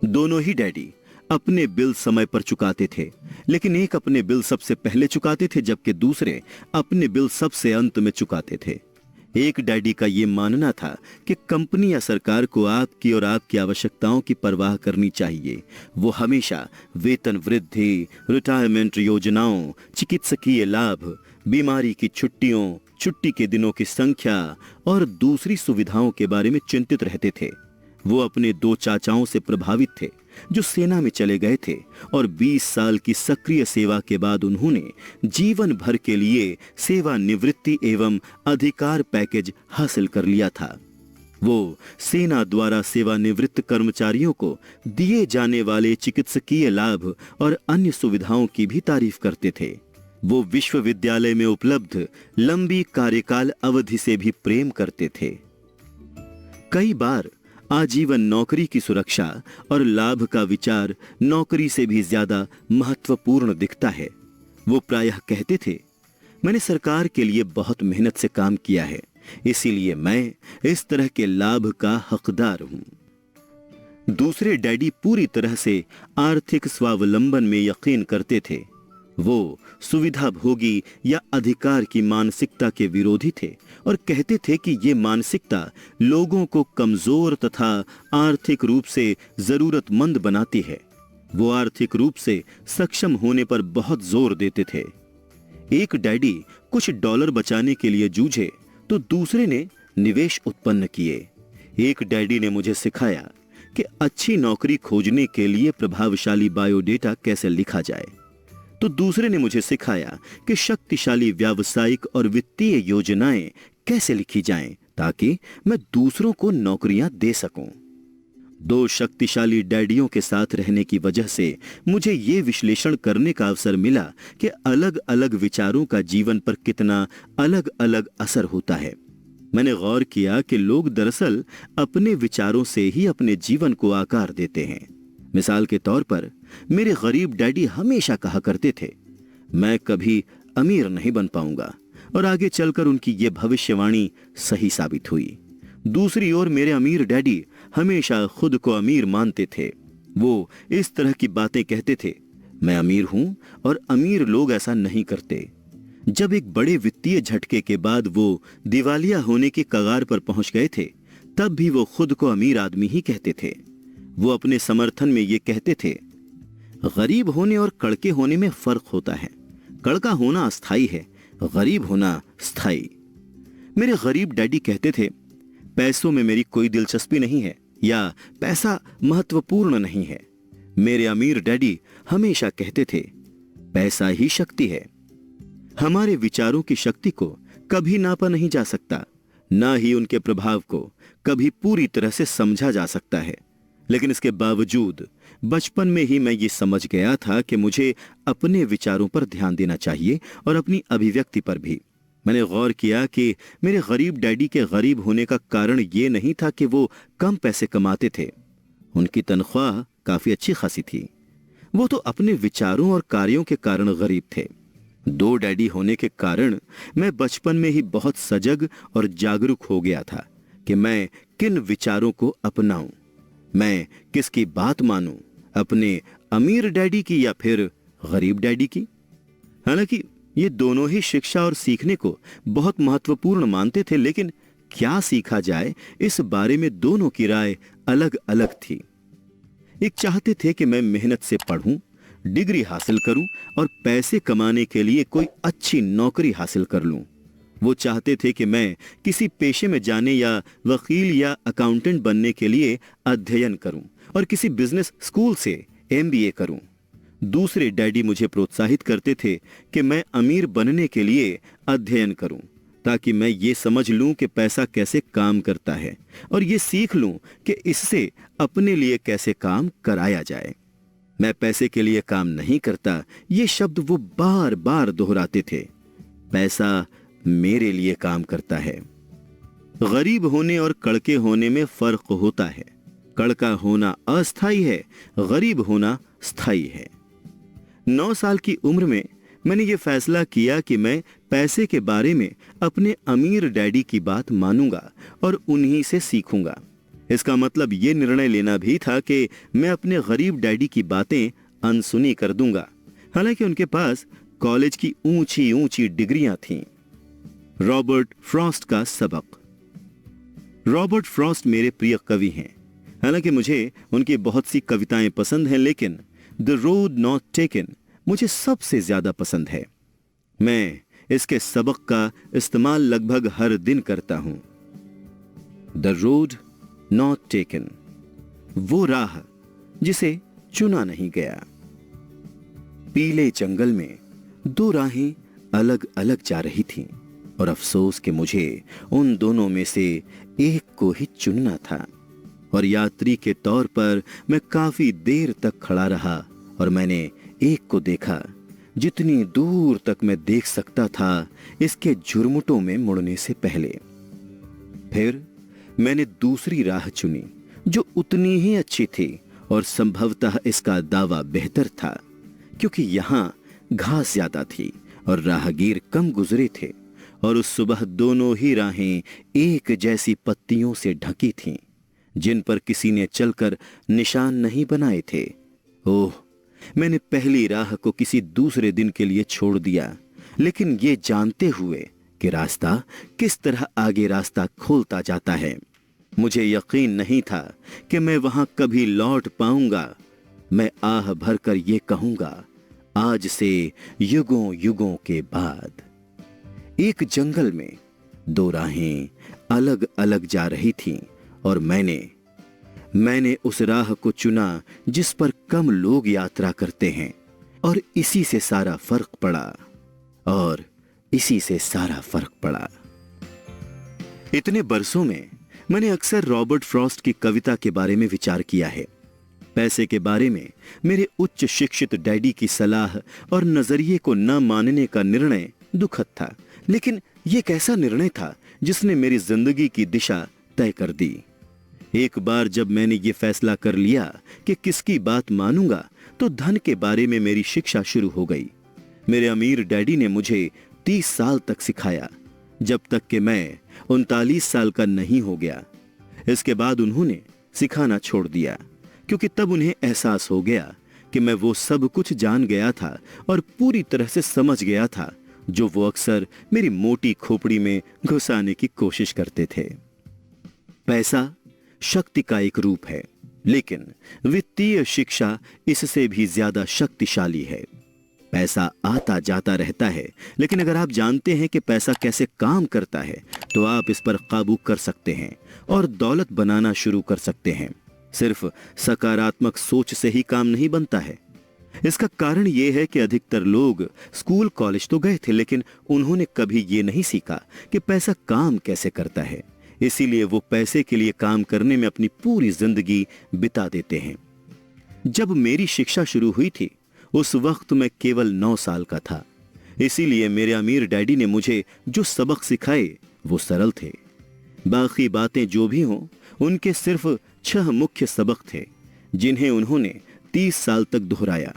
दोनों ही डैडी अपने बिल समय पर चुकाते थे, लेकिन एक अपने बिल सबसे पहले चुकाते थे जबकि दूसरे अपने बिल सबसे अंत में चुकाते थे। एक डैडी का यह मानना था कि कंपनी या सरकार को आपकी और आपकी आवश्यकताओं की परवाह करनी चाहिए। वो हमेशा वेतन वृद्धि, रिटायरमेंट योजनाओं, चिकित्सकीय लाभ, बीमारी की छुट्टियों, छुट्टी के दिनों की संख्या और दूसरी सुविधाओं के बारे में चिंतित रहते थे। वो अपने दो चाचाओं से प्रभावित थे जो सेना में चले गए थे और 20 साल की सक्रिय सेवा के बाद उन्होंने जीवन भर के लिए सेवानिवृत्ति एवं अधिकार पैकेज हासिल कर लिया था। वो सेना द्वारा सेवानिवृत्त कर्मचारियों को दिए जाने वाले चिकित्सकीय लाभ और अन्य सुविधाओं की भी तारीफ करते थे। वो विश्वविद्यालय में उपलब्ध लंबी कार्यकाल अवधि से भी प्रेम करते थे। कई बार आजीवन नौकरी की सुरक्षा और लाभ का विचार नौकरी से भी ज्यादा महत्वपूर्ण दिखता है। वो प्रायः कहते थे, मैंने सरकार के लिए बहुत मेहनत से काम किया है, इसीलिए मैं इस तरह के लाभ का हकदार हूं। दूसरे डैडी पूरी तरह से आर्थिक स्वावलंबन में यकीन करते थे। वो सुविधा भोगी या अधिकार की मानसिकता के विरोधी थे और कहते थे कि ये मानसिकता लोगों को कमजोर तथा आर्थिक रूप से जरूरतमंद बनाती है। वो आर्थिक रूप से सक्षम होने पर बहुत जोर देते थे। एक डैडी कुछ डॉलर बचाने के लिए जूझे तो दूसरे ने निवेश उत्पन्न किए। एक डैडी ने मुझे सिखाया कि अच्छी नौकरी खोजने के लिए प्रभावशाली बायोडेटा कैसे लिखा जाए, तो दूसरे ने मुझे सिखाया कि शक्तिशाली व्यावसायिक और वित्तीय योजनाएं कैसे लिखी जाएं ताकि मैं दूसरों को नौकरियां दे सकूं। दो शक्तिशाली डैडियों के साथ रहने की वजह से मुझे यह विश्लेषण करने का अवसर मिला कि अलग अलग विचारों का जीवन पर कितना अलग अलग असर होता है। मैंने गौर किया कि लोग दरअसल अपने विचारों से ही अपने जीवन को आकार देते हैं। मिसाल के तौर पर मेरे गरीब डैडी हमेशा कहा करते थे, मैं कभी अमीर नहीं बन पाऊंगा, और आगे चलकर उनकी यह भविष्यवाणी सही साबित हुई। दूसरी ओर मेरे अमीर डैडी हमेशा खुद को अमीर मानते थे। वो इस तरह की बातें कहते थे, मैं अमीर हूं और अमीर लोग ऐसा नहीं करते। जब एक बड़े वित्तीय झटके के बाद वो दिवालिया होने की कगार पर पहुंच गए थे, तब भी वो खुद को अमीर आदमी ही कहते थे। वो अपने समर्थन में ये कहते थे, गरीब होने और कड़के होने में फर्क होता है। कड़का होना अस्थाई है, गरीब होना स्थायी। मेरे गरीब डैडी कहते थे, पैसों में मेरी कोई दिलचस्पी नहीं है या पैसा महत्वपूर्ण नहीं है। मेरे अमीर डैडी हमेशा कहते थे, पैसा ही शक्ति है। हमारे विचारों की शक्ति को कभी नापा नहीं जा सकता, ना ही उनके प्रभाव को कभी पूरी तरह से समझा जा सकता है। लेकिन इसके बावजूद बचपन में ही मैं ये समझ गया था कि मुझे अपने विचारों पर ध्यान देना चाहिए और अपनी अभिव्यक्ति पर भी। मैंने गौर किया कि मेरे गरीब डैडी के गरीब होने का कारण ये नहीं था कि वो कम पैसे कमाते थे। उनकी तनख्वाह काफी अच्छी खासी थी। वो तो अपने विचारों और कार्यों के कारण गरीब थे। दो डैडी होने के कारण मैं बचपन में ही बहुत सजग और जागरूक हो गया था कि मैं किन विचारों को अपनाऊं, मैं किसकी बात मानूं, अपने अमीर डैडी की या फिर गरीब डैडी की। हालांकि ये दोनों ही शिक्षा और सीखने को बहुत महत्वपूर्ण मानते थे, लेकिन क्या सीखा जाए इस बारे में दोनों की राय अलग अलग थी। एक चाहते थे कि मैं मेहनत से पढ़ूं, डिग्री हासिल करूं और पैसे कमाने के लिए कोई अच्छी नौकरी हासिल कर लूं। वो चाहते थे कि मैं किसी पेशे में जाने या वकील या अकाउंटेंट बनने के लिए अध्ययन करूं और किसी बिजनेस स्कूल से MBA करूं। दूसरे डैडी मुझे प्रोत्साहित करते थे कि मैं अमीर बनने के लिए अध्ययन करूं ताकि मैं ये समझ लूं कि पैसा कैसे काम करता है और ये सीख लूं कि इससे अपने लिए कैसे काम कराया जाए। मैं पैसे के लिए काम नहीं करता, ये शब्द वो बार बार दोहराते थे। पैसा मेरे लिए काम करता है। गरीब होने और कड़के होने में फर्क होता है। कड़का होना अस्थायी है, गरीब होना स्थायी है। 9 साल की उम्र में मैंने ये फैसला किया कि मैं पैसे के बारे में अपने अमीर डैडी की बात मानूंगा और उन्हीं से सीखूंगा। इसका मतलब ये निर्णय लेना भी था कि मैं अपने गरीब डैडी की बातें अनसुनी कर दूंगा, हालांकि उनके पास कॉलेज की ऊंची ऊंची डिग्रियां थीं। रॉबर्ट फ्रॉस्ट का सबक। रॉबर्ट फ्रॉस्ट मेरे प्रिय कवि हैं। हालांकि मुझे उनकी बहुत सी कविताएं पसंद हैं, लेकिन द रोड नॉट टेकन मुझे सबसे ज्यादा पसंद है। मैं इसके सबक का इस्तेमाल लगभग हर दिन करता हूं। द रोड नॉट टेकन, वो राह जिसे चुना नहीं गया। पीले जंगल में दो राहें अलग अलग जा रही थीं और अफसोस कि मुझे उन दोनों में से एक को ही चुनना था। और यात्री के तौर पर मैं काफी देर तक खड़ा रहा और मैंने एक को देखा जितनी दूर तक मैं देख सकता था इसके झुरमुटों में मुड़ने से पहले। फिर मैंने दूसरी राह चुनी जो उतनी ही अच्छी थी और संभवतः इसका दावा बेहतर था, क्योंकि यहां घास ज्यादा थी और राहगीर कम गुजरे थे, और उस सुबह दोनों ही राहें एक जैसी पत्तियों से ढकी थीं जिन पर किसी ने चलकर निशान नहीं बनाए थे। ओह, मैंने पहली राह को किसी दूसरे दिन के लिए छोड़ दिया, लेकिन ये जानते हुए कि रास्ता किस तरह आगे रास्ता खोलता जाता है। मुझे यकीन नहीं था कि मैं वहां कभी लौट पाऊंगा। मैं आह भरकर ये कहूंगा, आज से युगों युगों के बाद। एक जंगल में दो राहें अलग अलग जा रही थीं और मैंने उस राह को चुना जिस पर कम लोग यात्रा करते हैं, और इसी से सारा फर्क पड़ा। इतने बरसों में मैंने अक्सर रॉबर्ट फ्रॉस्ट की कविता के बारे में विचार किया है। पैसे के बारे में मेरे उच्च शिक्षित डैडी की सलाह और नजरिए को न मानने का निर्णय दुखद था, लेकिन यह एक ऐसा निर्णय था जिसने मेरी जिंदगी की दिशा तय कर दी। एक बार जब मैंने ये फैसला कर लिया कि किसकी बात मानूंगा, तो धन के बारे में मेरी शिक्षा शुरू हो गई। मेरे अमीर डैडी ने मुझे 30 साल तक सिखाया, जब तक कि मैं 39 साल का नहीं हो गया। इसके बाद उन्होंने सिखाना छोड़ दिया, क्योंकि तब उन्हें एहसास हो गया कि मैं वो सब कुछ जान गया था और पूरी तरह से समझ गया था जो वो अक्सर मेरी मोटी खोपड़ी में घुसाने की कोशिश करते थे। पैसा शक्ति का एक रूप है, लेकिन वित्तीय शिक्षा इससे भी ज्यादा शक्तिशाली है। पैसा आता जाता रहता है, लेकिन अगर आप जानते हैं कि पैसा कैसे काम करता है, तो आप इस पर काबू कर सकते हैं और दौलत बनाना शुरू कर सकते हैं। सिर्फ सकारात्मक सोच से ही काम नहीं बनता है। इसका कारण यह है कि अधिकतर लोग स्कूल कॉलेज तो गए थे, लेकिन उन्होंने कभी ये नहीं सीखा कि पैसा काम कैसे करता है। इसीलिए वो पैसे के लिए काम करने में अपनी पूरी जिंदगी बिता देते हैं। जब मेरी शिक्षा शुरू हुई थी, उस वक्त मैं केवल 9 साल का था। इसीलिए मेरे अमीर डैडी ने मुझे जो सबक सिखाए वो सरल थे। बाकी बातें जो भी हों, उनके सिर्फ 6 मुख्य सबक थे जिन्हें उन्होंने 30 साल तक दोहराया।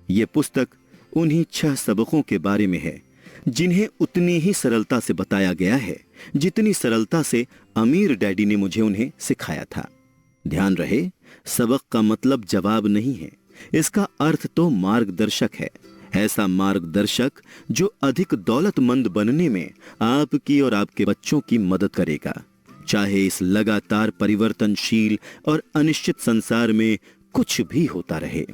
ये पुस्तक उन्हीं 6 सबकों के बारे में है जिन्हें उतनी ही सरलता से बताया गया है जितनी सरलता से अमीर डैडी ने मुझे उन्हें सिखाया था। ध्यान रहे, सबक का मतलब जवाब नहीं है, इसका अर्थ तो मार्गदर्शक है। ऐसा मार्गदर्शक जो अधिक दौलतमंद बनने में आपकी और आपके बच्चों की मदद करेगा, चाहे इस लगातार परिवर्तनशील और अनिश्चित संसार में कुछ भी होता रहे।